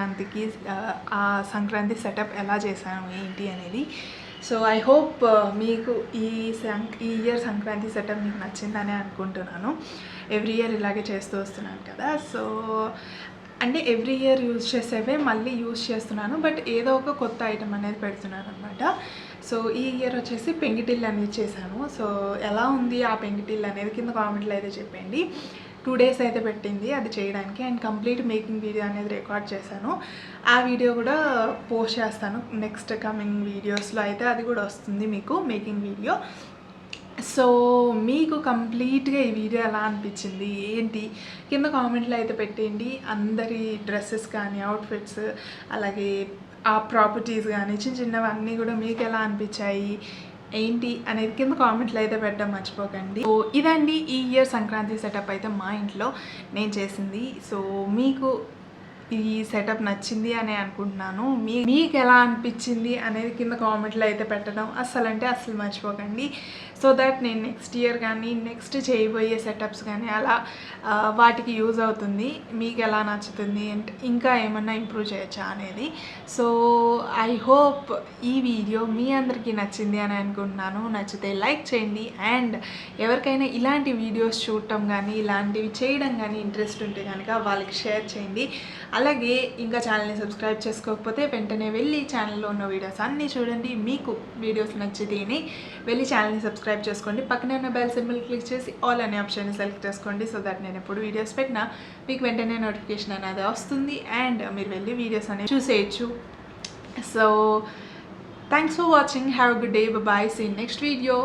సంక్రాంతికి ఆ సంక్రాంతి సెటప్ ఎలా చేశాను ఏంటి అనేది. సో ఐ హోప్ మీకు ఈ ఇయర్ సంక్రాంతి సెటప్ మీకు నచ్చిందని అనుకుంటున్నాను. ఎవ్రీ ఇయర్ ఇలాగే చేస్తూ వస్తున్నాను కదా. సో అంటే ఎవ్రీ ఇయర్ యూజ్ చేసేవే మళ్ళీ యూజ్ చేస్తున్నాను, బట్ ఏదో ఒక కొత్త ఐటమ్ అనేది పెడుతున్నాను అనమాట. సో ఈ ఇయర్ వచ్చేసి పెంగిటిల్లు అనేది చేశాను. సో ఎలా ఉంది ఆ పెంగిటిల్లు అనేది కింద కామెంట్లో అయితే చెప్పండి. 2 days అయితే పెట్టింది అది చేయడానికి, అండ్ కంప్లీట్ మేకింగ్ వీడియో అనేది రికార్డ్ చేశాను. ఆ వీడియో కూడా పోస్ట్ చేస్తాను నెక్స్ట్ కమింగ్ వీడియోస్లో, అయితే అది కూడా వస్తుంది మీకు మేకింగ్ వీడియో. సో మీకు కంప్లీట్గా ఈ వీడియో ఎలా అనిపించింది ఏంటి కింద కామెంట్లో అయితే పెట్టండి. అందరి డ్రెస్సెస్ కానీ, అవుట్ఫిట్స్, అలాగే ఆ ప్రాపర్టీస్ కానీ చిన్నవన్నీ కూడా మీకు ఎలా అనిపించాయి ఏంటి అనేది కింద కామెంట్లో అయితే పెట్టడం మర్చిపోకండి. సో ఇదండి ఈ ఇయర్ సంక్రాంతి సెటప్ అయితే మా ఇంట్లో నేను చేసింది. సో మీకు ఈ సెటప్ నచ్చింది అని అనుకుంటున్నాను. మీకు ఎలా అనిపించింది అనేది కింద కామెంట్లో అయితే పెట్టడం అస్సలు మర్చిపోకండి. సో దట్ నేను నెక్స్ట్ ఇయర్ కానీ నెక్స్ట్ చేయబోయే సెటప్స్ కానీ అలా వాటికి యూజ్ అవుతుంది. మీకు ఎలా నచ్చుతుంది అంటే ఇంకా ఏమన్నా ఇంప్రూవ్ చేయొచ్చా అనేది. సో ఐ హోప్ ఈ వీడియో మీ అందరికీ నచ్చింది అని అనుకుంటున్నాను. నచ్చితే లైక్ చేయండి, అండ్ ఎవరికైనా ఇలాంటి వీడియోస్ చూడటం కానీ ఇలాంటివి చేయడం కానీ ఇంట్రెస్ట్ ఉంటే కనుక వాళ్ళకి షేర్ చేయండి. అలాగే ఇంకా ఛానల్ని సబ్స్క్రైబ్ చేసుకోకపోతే వెంటనే వెళ్ళి ఛానల్లో ఉన్న వీడియోస్ అన్నీ చూడండి. మీకు వీడియోస్ నచ్చితేనే వెళ్ళి ఛానల్ని సబ్స్క్రైబ్ చేసుకోండి. పక్కనే ఉన్న బెల్ సింబల్ క్లిక్ చేసి ఆల్ అనే ఆప్షన్ని సెలెక్ట్ చేసుకోండి. సో దట్ నేను ఎప్పుడు వీడియోస్ పెట్టినా మీకు వెంటనే నోటిఫికేషన్ అనేది వస్తుంది, అండ్ మీరు వెళ్ళి వీడియోస్ అనేవి చూసేయచ్చు. So thanks for watching. Have a good day. Bye. See next video.